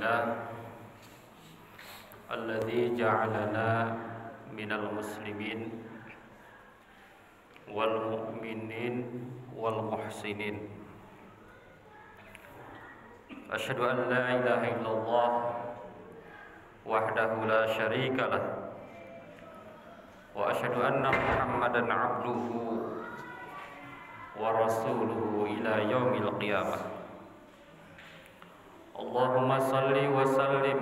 لله الذي جعلنا من المسلمين والمؤمنين والمحسنين. أشهد أن لا إله إلا الله وحده لا شريك له وأشهد أن محمدا عبده ورسوله إلى يوم القيامة. اللهم صل وسلم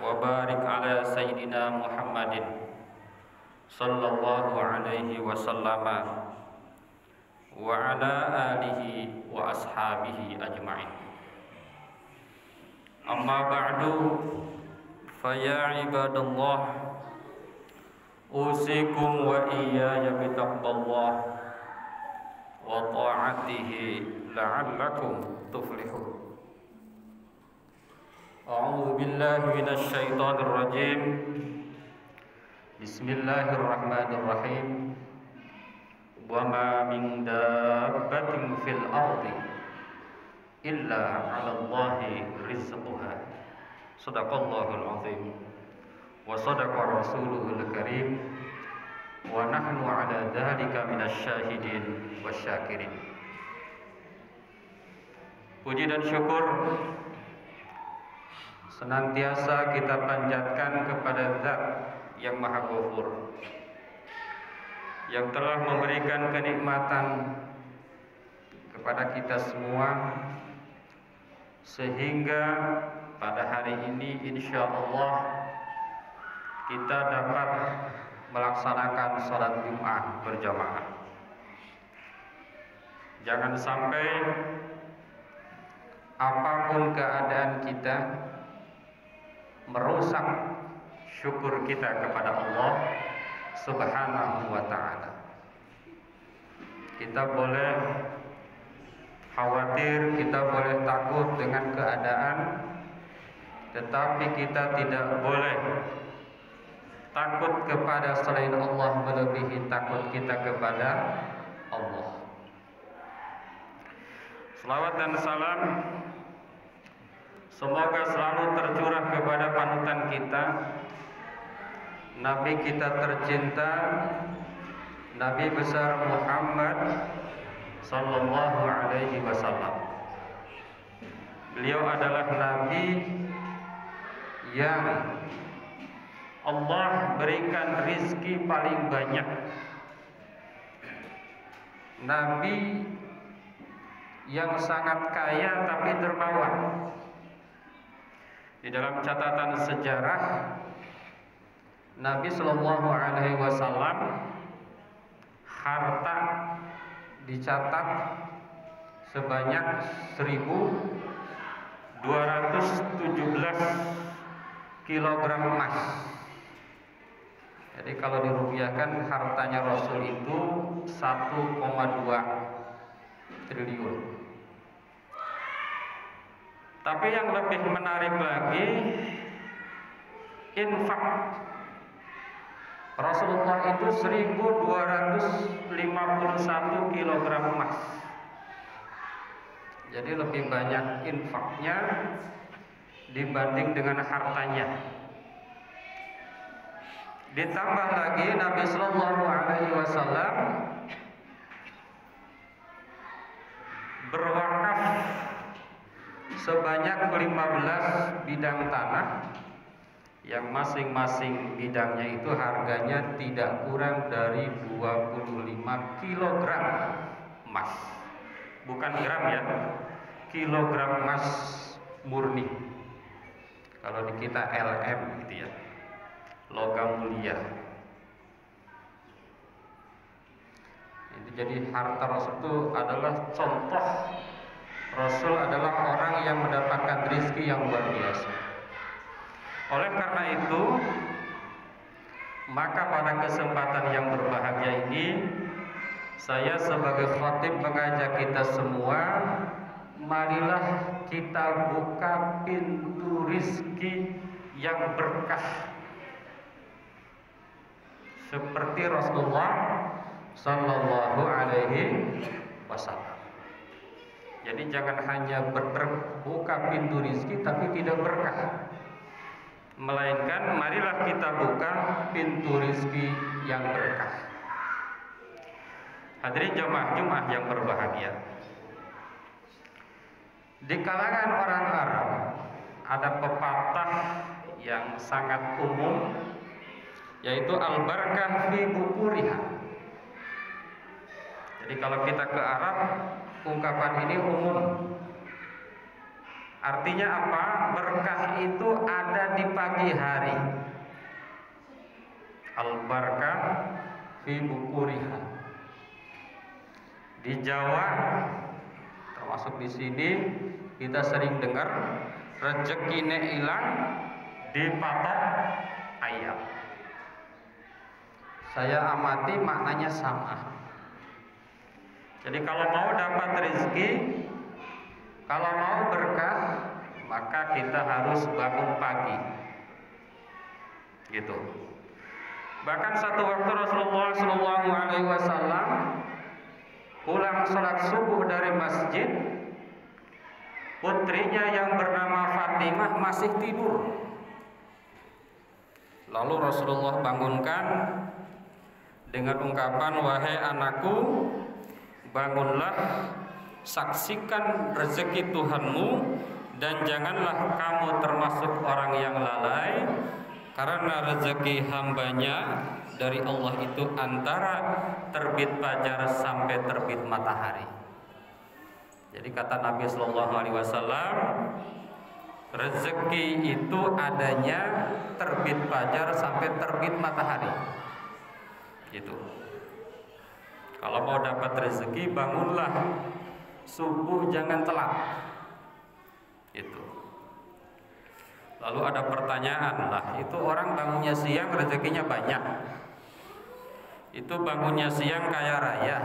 وبارك على سيدنا محمد صلى الله عليه وسلم وعلى آله وأصحابه أجمعين. أما بعد فيا عباد الله أوصيكم وإياي بتقوى الله وطاعته لعلكم تفلحون. أعوذ بالله من الشيطان الرجيم. بسم الله الرحمن الرحيم. وما من دابة في الأرض إلا على الله رزقها. صدق الله العظيم وصدق رسوله الكريم ونحن على ذلك من الشاهدين والشاكرين. Puji dan syukur senantiasa kita panjatkan kepada Zat yang Maha Ghafur, yang telah memberikan kenikmatan kepada kita semua, sehingga pada hari ini insya Allah kita dapat melaksanakan sholat Jumat berjamaah. Jangan sampai apapun keadaan kita merusak syukur kita kepada Allah Subhanahu wa ta'ala. Kita boleh khawatir, kita boleh takut dengan keadaan, tetapi kita tidak boleh takut kepada selain Allah melebihi takut kita kepada Allah. Selawat dan salam semoga selalu tercurah kepada panutan kita, Nabi kita tercinta, Nabi besar Muhammad sallallahu alaihi wasallam. Beliau adalah Nabi yang Allah berikan rizki paling banyak, Nabi yang sangat kaya tapi dermawan. Di dalam catatan sejarah, Nabi Shallallahu Alaihi Wasallam harta dicatat sebanyak 1.217 kilogram emas. Jadi kalau dirupiahkan hartanya Rasul itu 1,2 triliun. Tapi yang lebih menarik lagi, infak Rasulullah itu 1.251 kilogram emas. Jadi lebih banyak infaknya dibanding dengan hartanya. Ditambah lagi Nabi Sallallahu Alaihi Wasallam berwakaf sebanyak 15 bidang tanah, yang masing-masing bidangnya itu harganya tidak kurang dari 25 kilogram emas. Bukan gram ya, kilogram emas murni. Kalau di kita LM gitu ya, logam mulia. Itu jadi harta Rasul itu adalah contoh. Rasul adalah orang yang mendapatkan rezeki yang luar biasa. Oleh karena itu, maka pada kesempatan yang berbahagia ini, saya sebagai khatib mengajak kita semua, marilah kita buka pintu rezeki yang berkah seperti Rasulullah Sallallahu Alaihi Wasallam. Jadi jangan hanya berbuka pintu rizki tapi tidak berkah, melainkan marilah kita buka pintu rizki yang berkah. Hadirin jamaah Jumat yang berbahagia, di kalangan orang Arab ada pepatah yang sangat umum, yaitu al-barakah fi bukuriha. Jadi kalau kita ke Arab, ungkapan ini umum. Artinya apa? Berkah itu ada di pagi hari. Al-barakah fi bukuriha. Di Jawa, termasuk di sini, kita sering dengar rezekine ilang dipatok ayam. Saya amati maknanya sama. Jadi kalau mau dapat rezeki, kalau mau berkah, maka kita harus bangun pagi. Gitu. Bahkan satu waktu Rasulullah SAW pulang sholat subuh dari masjid, putrinya yang bernama Fatimah masih tidur. Lalu Rasulullah bangunkan dengan ungkapan, wahai anakku, bangunlah, saksikan rezeki Tuhanmu, dan janganlah kamu termasuk orang yang lalai, karena rezeki hambanya dari Allah itu antara terbit fajar sampai terbit matahari. Jadi kata Nabi Sallallahu Alaihi Wasallam, rezeki itu adanya terbit fajar sampai terbit matahari. Gitu. Kalau mau dapat rezeki, bangunlah subuh, jangan telat. Gitu. Lalu ada pertanyaan, lah itu orang bangunnya siang rezekinya banyak, itu bangunnya siang kaya raya,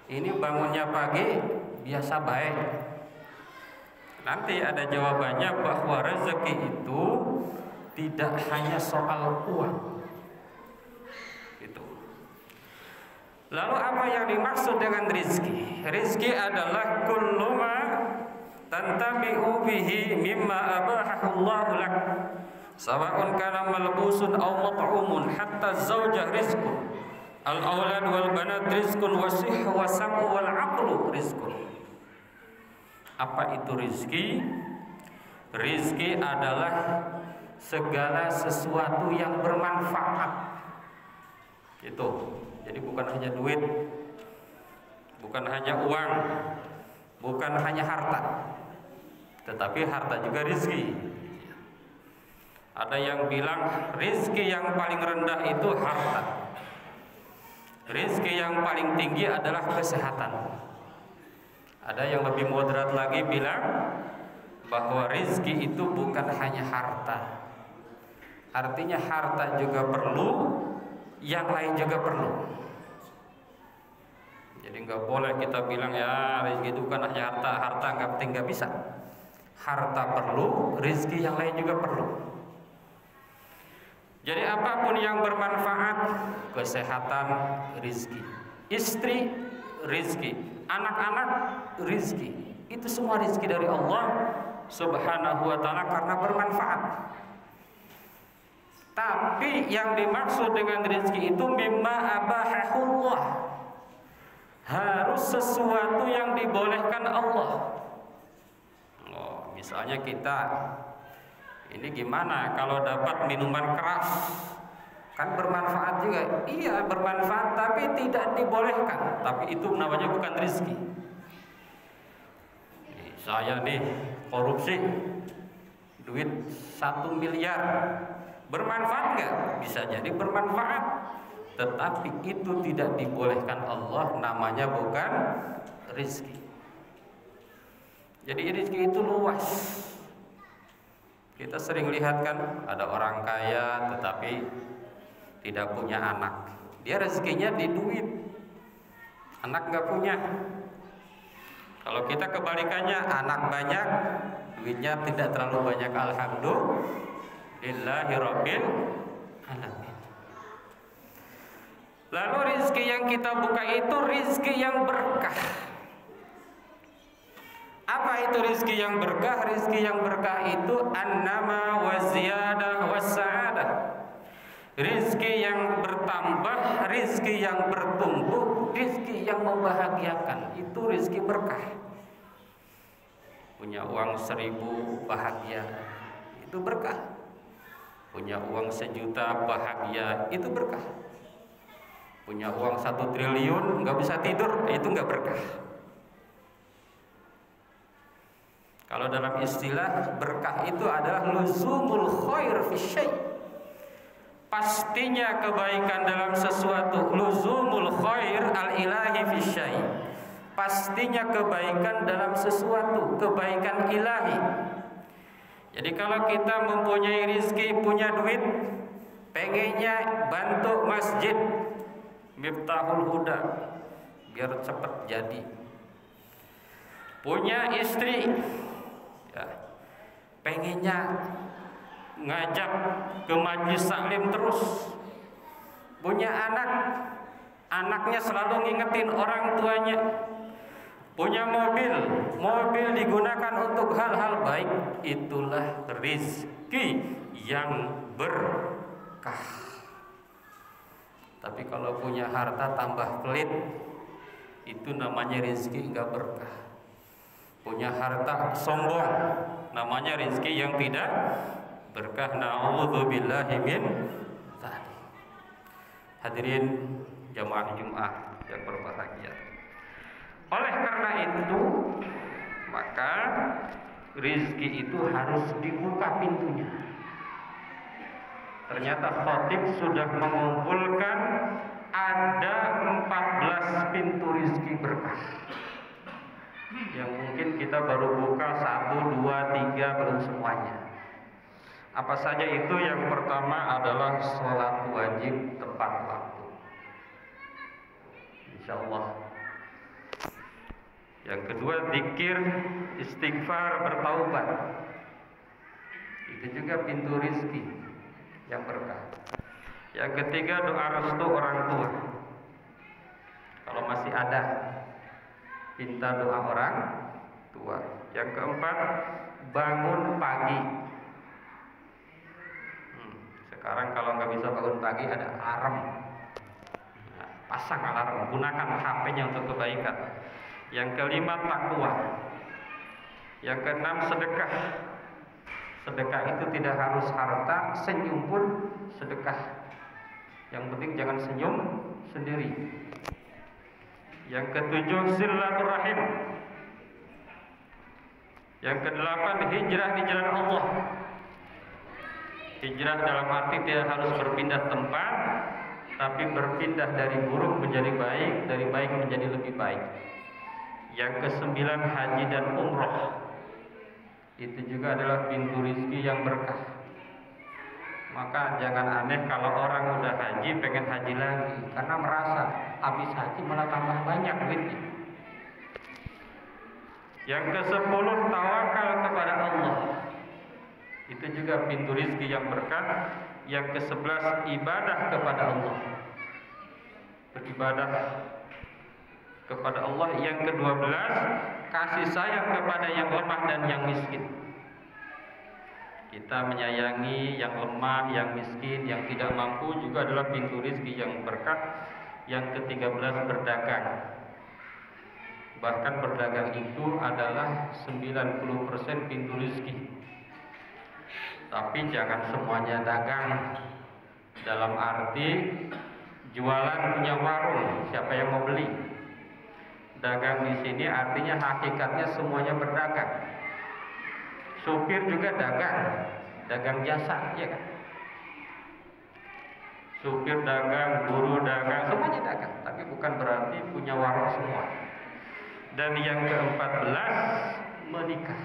ini bangunnya pagi biasa baik. Nanti ada jawabannya bahwa rezeki itu tidak hanya soal uang. Gitu. Lalu apa yang dimaksud dengan rizki? Rizki adalah kullu ma tantabi'u bihi mimma abahahu Allah lak, sawa'un kana malbusun aw mat'umun, hatta zawjah rizqun, al aulad wal banat rizqun, wasihh wa sam'u wal aqlu rizqun. Apa itu rizki? Rizki adalah segala sesuatu yang bermanfaat. Itu. Jadi bukan hanya duit, bukan hanya uang, bukan hanya harta, tetapi harta juga rizki. Ada yang bilang rizki yang paling rendah itu harta, rizki yang paling tinggi adalah kesehatan. Ada yang lebih moderat lagi bilang bahwa rizki itu bukan hanya harta, artinya harta juga perlu, yang lain juga perlu. Jadi nggak boleh kita bilang ya rezeki itu kan hanya harta, harta nggak penting, nggak bisa. Harta perlu, rezeki yang lain juga perlu. Jadi apapun yang bermanfaat, kesehatan, rezeki, istri, rezeki, anak-anak, rezeki, itu semua rezeki dari Allah Subhanahu wa Ta'ala karena bermanfaat. Tapi yang dimaksud dengan rezeki itu mimma abahahullah, harus sesuatu yang dibolehkan Allah. Oh, misalnya kita ini gimana kalau dapat minuman keras, kan bermanfaat juga. Iya bermanfaat, tapi tidak dibolehkan. Tapi itu namanya bukan rezeki. Saya nih korupsi duit 1 miliar, bermanfaat nggak? Bisa jadi bermanfaat, tetapi itu tidak dibolehkan Allah, namanya bukan rezeki. Jadi rezeki itu luas. Kita sering lihat kan, ada orang kaya tetapi tidak punya anak, dia rezekinya di duit, anak nggak punya. Kalau kita kebalikannya, anak banyak, duitnya tidak terlalu banyak, alhamdulillahi rabbil alamin. Lalu rizki yang kita buka itu rizki yang berkah. Apa itu rizki yang berkah? Rizki yang berkah itu an-nama wa ziyadah wa sa'adah. Rizki yang bertambah, rizki yang bertumbuh, rizki yang membahagiakan. Itu rizki berkah. Punya uang 1000 bahagia, itu berkah. Punya uang 1 juta bahagia, itu berkah. Punya uang 1 triliun nggak bisa tidur, itu nggak berkah. Kalau dalam istilah berkah itu adalah luzumul khair fi syai'. Pastinya kebaikan dalam sesuatu, luzumul khair al-ilahi fi syai'. Pastinya kebaikan dalam sesuatu, kebaikan ilahi. Jadi kalau kita mempunyai rizki, punya duit, pengennya bantu masjid Miftahul Huda biar cepat jadi. Punya istri, ya, pengennya ngajak ke majlis taklim terus. Punya anak, anaknya selalu ngingetin orang tuanya. Punya mobil, mobil digunakan untuk hal-hal baik. Itulah rizki yang berkah. Tapi kalau punya harta tambah pelit, itu namanya rizki enggak berkah. Punya harta sombong, namanya rizki yang tidak berkah. Na'udzubillahi min dzalik. Hadirin jamaah Jumat yang berbahagia. Oleh karena itu, maka rizki itu harus dibuka pintunya. Ternyata khatib sudah mengumpulkan ada 14 pintu rizki berkah. Yang mungkin kita baru buka 1, 2, 3, belum semuanya. Apa saja itu? Yang pertama adalah sholat wajib tepat waktu, insya Allah. Yang kedua, zikir, istighfar, bertaubat. Itu juga pintu rizki yang berkah. Yang ketiga, doa restu orang tua. Kalau masih ada, minta doa orang tua. Yang keempat, bangun pagi. Sekarang kalau nggak bisa bangun pagi, ada alarm. Nah, pasang alarm, gunakan HP-nya untuk kebaikan. Yang kelima, takwa. Yang keenam, sedekah. Sedekah itu tidak harus harta, senyum pun sedekah. Yang penting jangan senyum sendiri. Yang ketujuh, silaturahim. Yang kedelapan, hijrah di jalan Allah. Hijrah dalam arti tidak harus berpindah tempat, tapi berpindah dari buruk menjadi baik, dari baik menjadi lebih baik. Yang kesembilan, haji dan umroh. Itu juga adalah pintu rizki yang berkah. Maka jangan aneh kalau orang udah haji pengen haji lagi, karena merasa habis haji malah tambah banyak duitnya. Yang ke-10, tawakal kepada Allah. Itu juga pintu rizki yang berkah. Yang ke-11, ibadah kepada Allah. Beribadah kepada Allah. Yang ke-12, kasih sayang kepada yang lemah dan yang miskin. Kita menyayangi yang lemah, yang miskin, yang tidak mampu juga adalah pintu rizki yang berkah. Yang ke-13, berdagang. Bahkan berdagang itu adalah 90% pintu rizki. Tapi jangan semuanya dagang. Dalam arti jualan punya warung, siapa yang mau beli? Dagang di sini artinya hakikatnya semuanya berdagang. Supir juga dagang, dagang jasa, ya kan? Supir dagang, guru dagang, semuanya dagang. Tapi bukan berarti punya warung semua. Dan yang ke-14, menikah.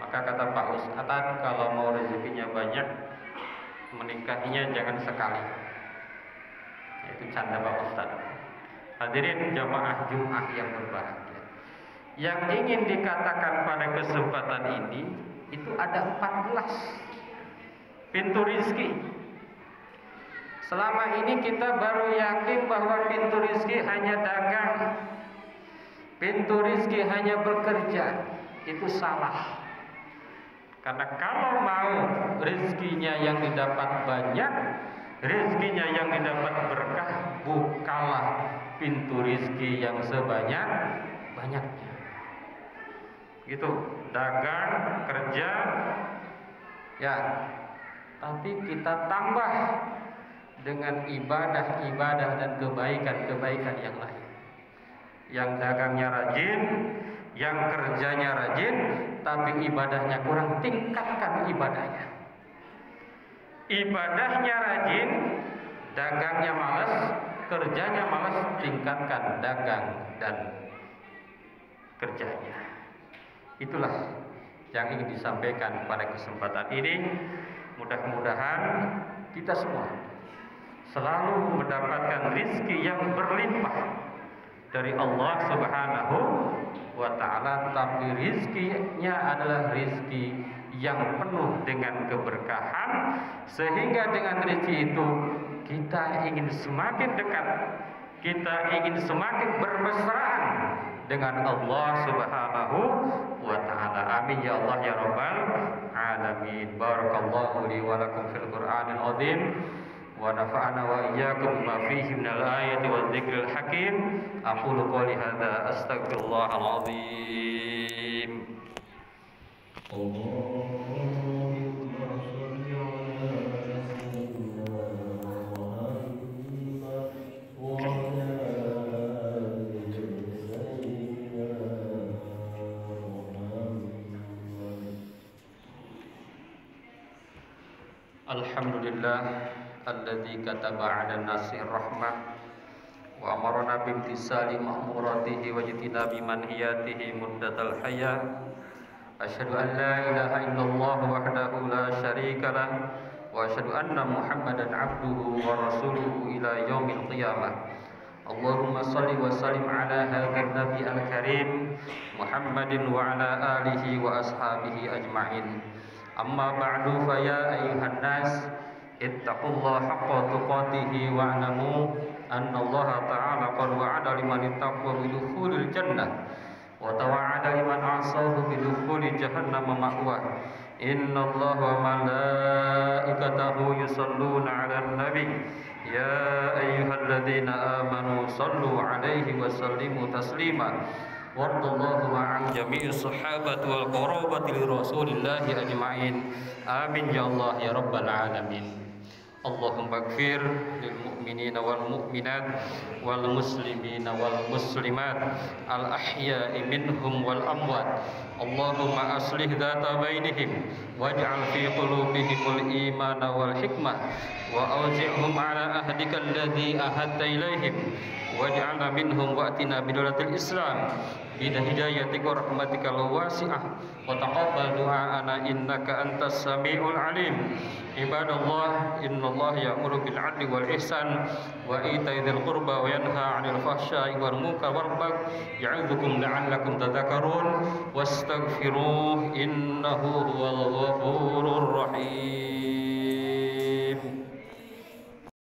Maka kata Pak Ustadz, kalau mau rezekinya banyak, menikahinya jangan sekali. Itu canda Pak Ustadz. Hadirin jamaah Jumat yang berbahagia. Yang ingin dikatakan pada kesempatan ini, itu ada 14 pintu rizki. Selama ini kita baru yakin bahwa pintu rizki hanya dagang. pintu rizki hanya bekerja, itu salah. Karena kalau mau rizkinya yang didapat banyak, rizkinya yang didapat berkah, bukalah pintu rizki yang sebanyak-banyaknya. Gitu, dagang, kerja, ya. Tapi kita tambah dengan ibadah-ibadah dan kebaikan-kebaikan yang lain. Yang dagangnya rajin, yang kerjanya rajin, tapi ibadahnya kurang, tingkatkan ibadahnya. Ibadahnya rajin, dagangnya malas, kerjanya malas, tingkatkan dagang dan kerjanya. Itulah yang ingin disampaikan pada kesempatan ini. Mudah-mudahan kita semua selalu mendapatkan rizki yang berlimpah dari Allah Subhanahu wa ta'ala, tapi rizkinya adalah rizki yang penuh dengan keberkahan, sehingga dengan rizki itu kita ingin semakin dekat, kita ingin semakin bermesraan dengan Allah Subhanahu wa ta'ala. Amin ya Allah ya rabbal alamin. Barakallahu li wa lakum fil Qur'anil azim wa nafa'ana wa iyyakum bima fihi minal ayati wadh-dhikril hakim. Aqulu qouli hadza astaghfirullahal azim. Alhamdulillah alladzi kataba 'ala nasi rahmah wa amarna bimtisali ma'muratihi wa jitinabi manhiyatihi muddatal hayat. Asyhadu an la ilaha illallah wahdahu la syarika lah wa asyhadu anna Muhammadan 'abduhu wa rasuluhu ila yaumil qiyamah. Allahumma shalli wa sallim ala hadzal nabi al-karim Muhammadin wa ala alihi wa ashabihi ajma'in. Amma ba'du, fa ya ayyuhan nas ittaqullaha haqqa tuqatih wa'lamu anna Allah ta'ala qad wa'ada liman ittaqwa bidukhulil jannah wa tawa'ada liman 'asahu bidukhuli jahannam ma'wa. Inna Allah wa malaikatahu yusalluna 'alan nabi ya ayyuhalladzina amanu sallu 'alaihi wa sallimu taslima. Wardallahu ma'an jami'i sahabati wal qarabati li rasulillahi ajma'in. Amin ya Allah ya rabbal alamin. Allahumma ighfir lil mu'minina wal mu'minat wal muslimina wal muslimat al ahya'i minhum wal amwat. Allahumma aslih dhata bainihim waj'al fi qulubihimul imana wal hikmah wa awzi'hum ala ahdika alladhi ahadta ilaihim waj'alna minhum wa'tina bidolatil Islam bidahidayatika wa rahmatikal wasi'ah wa taqabbal du'aana innaka antas sami'ul alim. Ibadallah, innallaha ya'muru bil 'adli wal ihsan wa ita'i dzil qurba wa yanha 'anil fahsya'i wal munkar wal baghi ya'idzukum la'allakum tadhakkarun wastaghfiruh innahu huwal ghafurur rahim.